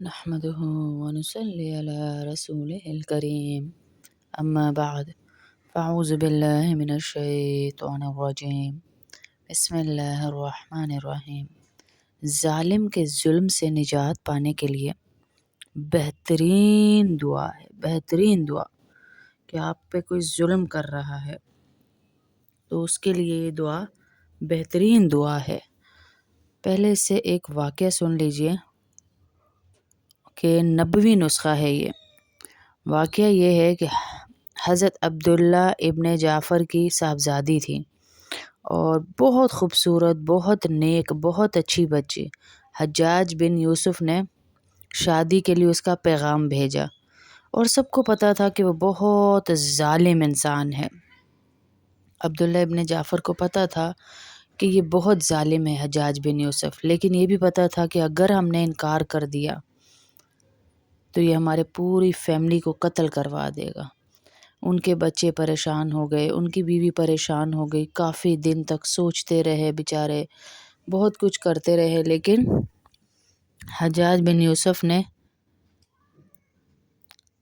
نحمده ونصلي على رسوله الكريم أما بعد فأعوذ بالله من الشیطان الرجیم بسم اللہ الرحمن الرحیم۔ ظالم کے ظلم سے نجات پانے کے لیے بہترین دعا ہے، بہترین دعا کہ آپ پہ کوئی ظلم کر رہا ہے تو اس کے لیے یہ دعا بہترین دعا ہے۔ پہلے سے ایک واقعہ سن لیجئے کہ نبوی نسخہ ہے یہ۔ واقعہ یہ ہے کہ حضرت عبداللہ ابن جعفر کی صاحبزادی تھی اور بہت خوبصورت، بہت نیک، بہت اچھی بچی۔ حجاج بن یوسف نے شادی کے لیے اس کا پیغام بھیجا اور سب کو پتہ تھا کہ وہ بہت ظالم انسان ہے۔ عبداللہ ابن جعفر کو پتہ تھا کہ یہ بہت ظالم ہے حجاج بن یوسف، لیکن یہ بھی پتہ تھا کہ اگر ہم نے انکار کر دیا تو یہ ہمارے پوری فیملی کو قتل کروا دے گا۔ ان کے بچے پریشان ہو گئے، ان کی بیوی پریشان ہو گئی، کافی دن تک سوچتے رہے بیچارے، بہت کچھ کرتے رہے، لیکن حجاج بن یوسف نے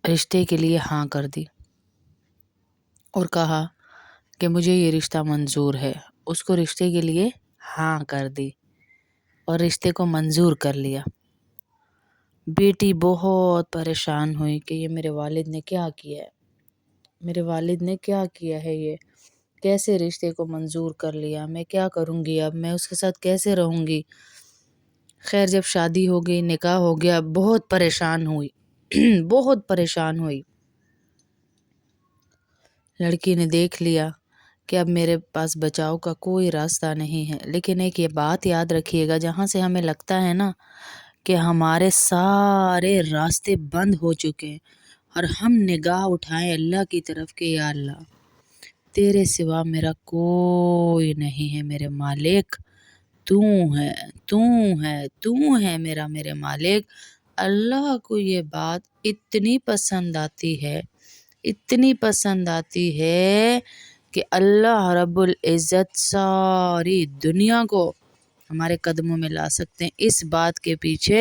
رشتے کے لیے ہاں کر دی اور کہا کہ مجھے یہ رشتہ منظور ہے۔ اس کو رشتے کے لیے ہاں کر دی اور رشتے کو منظور کر لیا۔ بیٹی بہت پریشان ہوئی کہ یہ میرے والد نے کیا کیا ہے، میرے والد نے کیا کیا ہے، یہ کیسے رشتے کو منظور کر لیا، میں کیا کروں گی، اب میں اس کے ساتھ کیسے رہوں گی۔ خیر جب شادی ہو گئی، نکاح ہو گیا، بہت پریشان ہوئی بہت پریشان ہوئی۔ لڑکی نے دیکھ لیا کہ اب میرے پاس بچاؤ کا کوئی راستہ نہیں ہے، لیکن ایک یہ بات یاد رکھیے گا، جہاں سے ہمیں لگتا ہے نا کہ ہمارے سارے راستے بند ہو چکے ہیں اور ہم نگاہ اٹھائیں اللہ کی طرف کہ یا اللہ تیرے سوا میرا کوئی نہیں ہے، میرے مالک تو ہے، تو ہے، تو ہے میرے مالک۔ اللہ کو یہ بات اتنی پسند آتی ہے، اتنی پسند آتی ہے کہ اللہ رب العزت ساری دنیا کو ہمارے قدموں میں لا سکتے ہیں اس بات کے پیچھے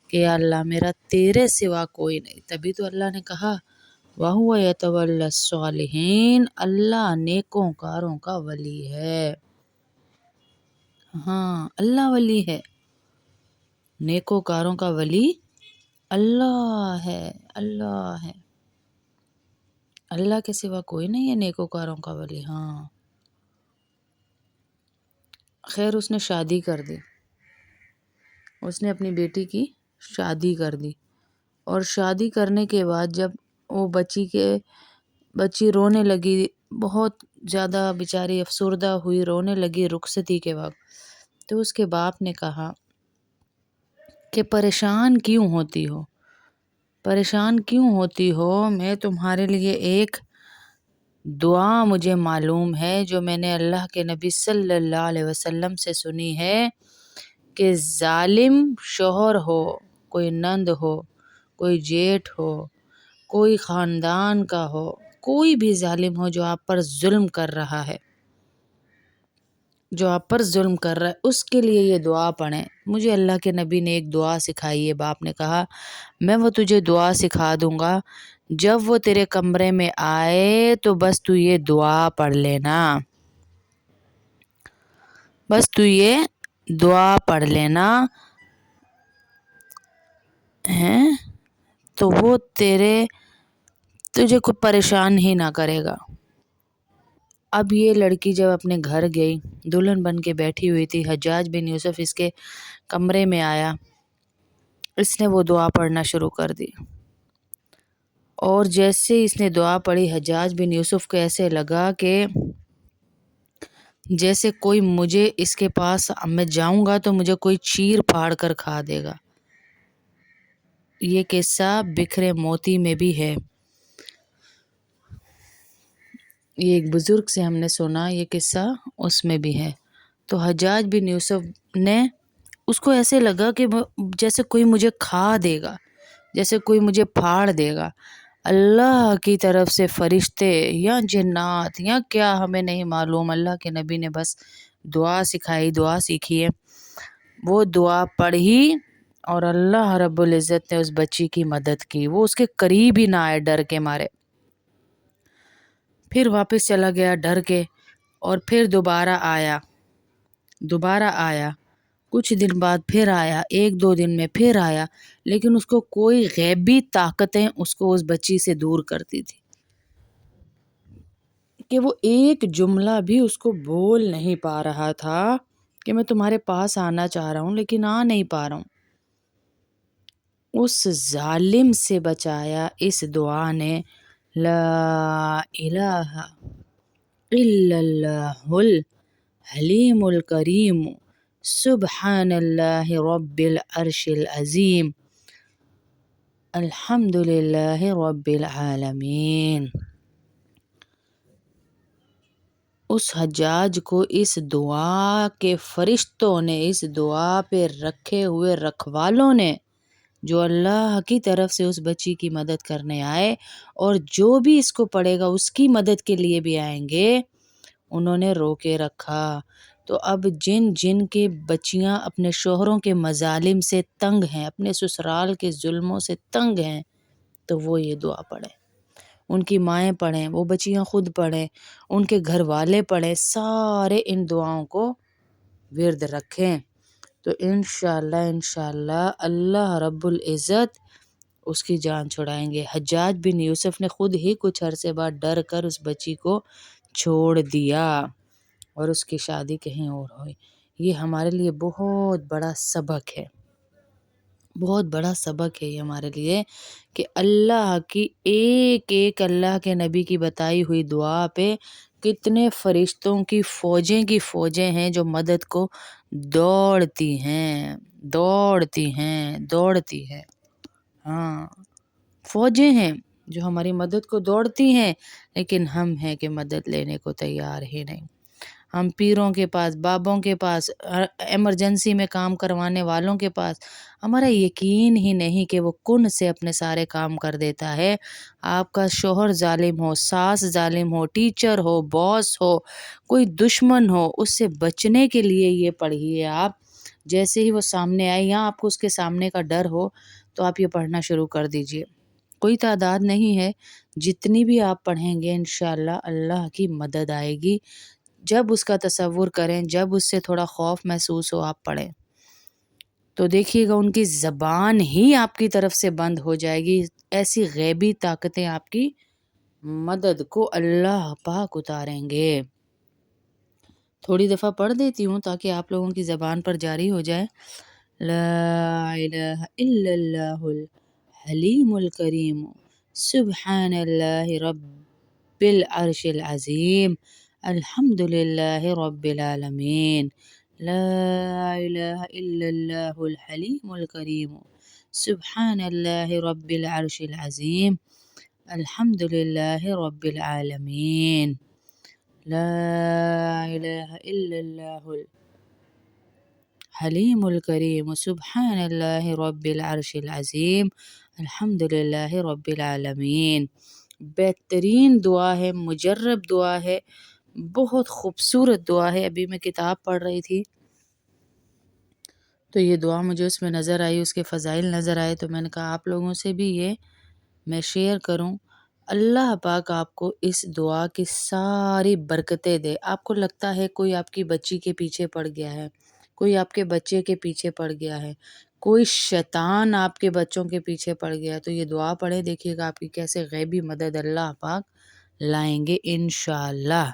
کہ یا اللہ میرا تیرے سوا کوئی نہیں۔ تبھی تو اللہ نے کہا وَهُوَ يَتَوَلَّى الصَّالِحِينَ، اللہ نیکوں کاروں کا ولی ہے۔ ہاں اللہ ولی ہے، نیکوں کاروں کا ولی اللہ ہے، اللہ ہے، اللہ کے سوا کوئی نہیں ہے نیکوں کاروں کا ولی۔ ہاں خیر اس نے شادی کر دی، اس نے اپنی بیٹی کی شادی کر دی اور شادی کرنے کے بعد جب وہ بچی رونے لگی، بہت زیادہ بیچاری افسردہ ہوئی، رونے لگی رخصتی کے وقت، تو اس کے باپ نے کہا کہ پریشان کیوں ہوتی ہو، پریشان کیوں ہوتی ہو، میں تمہارے لیے ایک دعا مجھے معلوم ہے جو میں نے اللہ کے نبی صلی اللہ علیہ وسلم سے سنی ہے کہ ظالم شوہر ہو، کوئی نند ہو، کوئی جیٹھ ہو، کوئی خاندان کا ہو، کوئی بھی ظالم ہو جو آپ پر ظلم کر رہا ہے، جو آپ پر ظلم کر رہا ہے، اس کے لیے یہ دعا پڑھیں۔ مجھے اللہ کے نبی نے ایک دعا سکھائی ہے، باپ نے کہا میں وہ تجھے دعا سکھا دوں گا، جب وہ تیرے کمرے میں آئے تو بس تو یہ دعا پڑھ لینا، بس تو یہ دعا پڑھ لینا ہے تو وہ تجھے کوئی پریشان ہی نہ کرے گا۔ اب یہ لڑکی جب اپنے گھر گئی، دلہن بن کے بیٹھی ہوئی تھی، حجاج بن یوسف اس کے کمرے میں آیا، اس نے وہ دعا پڑھنا شروع کر دی اور جیسے اس نے دعا پڑھی حجاج بن یوسف کو ایسے لگا کہ جیسے کوئی مجھے اس کے پاس میں جاؤں گا تو مجھے کوئی چیر پھاڑ کر کھا دے گا۔ یہ قصہ بکھرے موتی میں بھی ہے، یہ ایک بزرگ سے ہم نے سنا، یہ قصہ اس میں بھی ہے۔ تو حجاج بن یوسف نے اس کو ایسے لگا کہ جیسے کوئی مجھے کھا دے گا، جیسے کوئی مجھے پھاڑ دے گا۔ اللہ کی طرف سے فرشتے یا جنات یا کیا ہمیں نہیں معلوم، اللہ کے نبی نے بس دعا سکھائی، دعا سیکھی ہے، وہ دعا پڑھی اور اللہ رب العزت نے اس بچی کی مدد کی، وہ اس کے قریب ہی نہ آئے ڈر کے مارے۔ پھر واپس چلا گیا ڈر کے، اور پھر دوبارہ آیا، کچھ دن بعد پھر آیا، ایک دو دن میں پھر آیا، لیکن اس کو کوئی غیبی طاقتیں اس کو اس بچی سے دور کرتی تھی کہ وہ ایک جملہ بھی اس کو بول نہیں پا رہا تھا کہ میں تمہارے پاس آنا چاہ رہا ہوں لیکن آ نہیں پا رہا ہوں۔ اس ظالم سے بچایا اس دعا نے، لا الہ الا اللہ الحلیم الکریم سبحان اللہ رب العرش العظیم الحمد للہ رب العالمین۔ اس حجاج کو اس دعا کے فرشتوں نے، اس دعا پہ رکھے ہوئے رکھوالوں نے، جو اللہ کی طرف سے اس بچی کی مدد کرنے آئے اور جو بھی اس کو پڑھے گا اس کی مدد کے لیے بھی آئیں گے، انہوں نے رو کے رکھا۔ تو اب جن کے بچیاں اپنے شوہروں کے مظالم سے تنگ ہیں، اپنے سسرال کے ظلموں سے تنگ ہیں، تو وہ یہ دعا پڑھیں، ان کی مائیں پڑھیں، وہ بچیاں خود پڑھیں، ان کے گھر والے پڑھیں، سارے ان دعاؤں کو ورد رکھیں، تو انشاءاللہ اللہ رب العزت اس کی جان چھڑائیں گے۔ حجاج بن یوسف نے خود ہی کچھ عرصے بعد ڈر کر اس بچی کو چھوڑ دیا اور اس کی شادی کہیں اور ہوئی۔ یہ ہمارے لیے بہت بڑا سبق ہے، بہت بڑا سبق ہے یہ ہمارے لیے کہ اللہ کی ایک ایک اللہ کے نبی کی بتائی ہوئی دعا پہ کتنے فرشتوں کی فوجیں ہیں جو مدد کو دوڑتی ہیں۔ ہاں، فوجیں ہیں جو ہماری مدد کو دوڑتی ہیں، لیکن ہم ہیں کہ مدد لینے کو تیار ہی نہیں۔ ہم پیروں کے پاس، بابوں کے پاس، ایمرجنسی میں کام کروانے والوں کے پاس، ہمارا یقین ہی نہیں کہ وہ کن سے اپنے سارے کام کر دیتا ہے۔ آپ کا شوہر ظالم ہو، ساس ظالم ہو، ٹیچر ہو، باس ہو، کوئی دشمن ہو، اس سے بچنے کے لیے یہ پڑھیے آپ۔ جیسے ہی وہ سامنے آئے یا آپ کو اس کے سامنے کا ڈر ہو تو آپ یہ پڑھنا شروع کر دیجئے۔ کوئی تعداد نہیں ہے، جتنی بھی آپ پڑھیں گے انشاءاللہ اللہ کی مدد آئے گی۔ جب اس کا تصور کریں، جب اس سے تھوڑا خوف محسوس ہو، آپ پڑھیں تو دیکھیے گا ان کی زبان ہی آپ کی طرف سے بند ہو جائے گی، ایسی غیبی طاقتیں آپ کی مدد کو اللہ پاک اتاریں گے۔ تھوڑی دفعہ پڑھ دیتی ہوں تاکہ آپ لوگوں کی زبان پر جاری ہو جائے۔ لا الہ الا اللہ الحلیم الکریم سبحان اللہ رب العرش العظیم الحمد للہ رب العالمین۔ لا الہ الا اللہ الحلیم الکریم سبحان اللہ رب العرش العظیم الحمد للہ رب العالمین۔ لا الہ الا اللہ الحلیم الکریم سبحان اللہ رب العرش العظیم الحمد للہ رب العالمین۔ بہترین دعا ہے، مجرب دعا ہے، بہت خوبصورت دعا ہے۔ ابھی میں کتاب پڑھ رہی تھی تو یہ دعا مجھے اس میں نظر آئی، اس کے فضائل نظر آئے، تو میں نے کہا آپ لوگوں سے بھی یہ میں شیئر کروں۔ اللہ پاک آپ کو اس دعا کی ساری برکتیں دے۔ آپ کو لگتا ہے کوئی آپ کی بچی کے پیچھے پڑ گیا ہے، کوئی آپ کے بچے کے پیچھے پڑ گیا ہے، کوئی شیطان آپ کے بچوں کے پیچھے پڑ گیا ہے، تو یہ دعا پڑھیں، دیکھیے گا آپ کی کیسے غیبی مدد اللہ پاک لائیں گے انشاءاللہ۔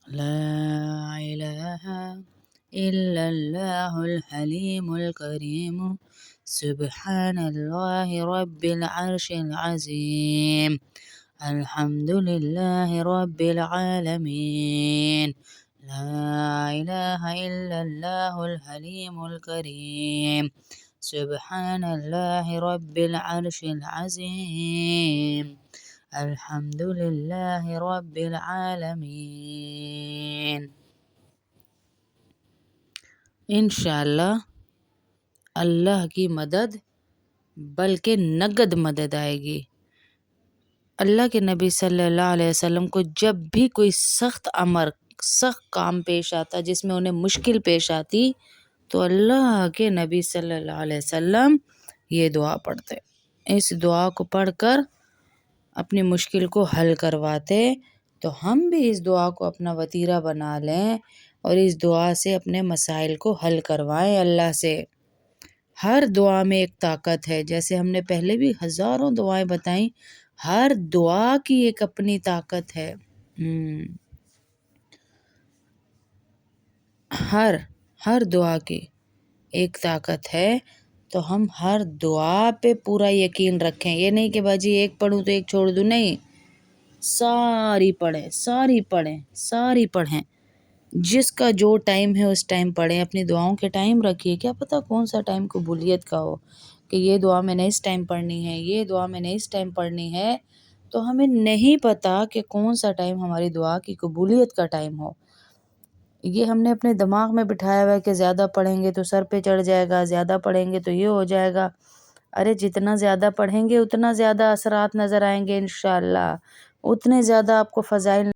لا الہ الا اللہ الحلیم الکریم سبحان اللہ رب العرش العظیم الحمد للہ رب العالمین۔ لا الہ الا اللہ الحلیم الکریم سبحان اللہ رب العرش العظیم الحمد للہ رب العالمین۔ انشاءاللہ اللہ کی مدد، بلکہ نقد مدد آئے گی۔ اللہ کے نبی صلی اللہ علیہ وسلم کو جب بھی کوئی سخت امر سخت کام پیش آتا، جس میں انہیں مشکل پیش آتی، تو اللہ کے نبی صلی اللہ علیہ وسلم یہ دعا پڑھتے، اس دعا کو پڑھ کر اپنی مشکل کو حل کرواتے۔ تو ہم بھی اس دعا کو اپنا وتیرہ بنا لیں اور اس دعا سے اپنے مسائل کو حل کروائیں اللہ سے۔ ہر دعا میں ایک طاقت ہے، جیسے ہم نے پہلے بھی ہزاروں دعائیں بتائیں، ہر دعا کی ایک اپنی طاقت ہے۔ ہر دعا کی ایک طاقت ہے، تو ہم ہر دعا پہ پورا یقین رکھیں۔ یہ نہیں کہ باجی ایک پڑھوں تو ایک چھوڑ دوں، نہیں، ساری پڑھیں، ساری پڑھیں، ساری پڑھیں، جس کا جو ٹائم ہے اس ٹائم پڑھیں۔ اپنی دعاؤں کے ٹائم رکھیے، کیا پتہ کون سا ٹائم قبولیت کا ہو، کہ یہ دعا میں نے اس ٹائم پڑھنی ہے، یہ دعا میں نے اس ٹائم پڑھنی ہے، تو ہمیں نہیں پتہ کہ کون سا ٹائم ہماری دعا کی قبولیت کا ٹائم ہو۔ یہ ہم نے اپنے دماغ میں بٹھایا ہوا ہے کہ زیادہ پڑھیں گے تو سر پہ چڑھ جائے گا، زیادہ پڑھیں گے تو یہ ہو جائے گا۔ ارے جتنا زیادہ پڑھیں گے اتنا زیادہ اثرات نظر آئیں گے انشاءاللہ، اتنے زیادہ آپ کو فضائل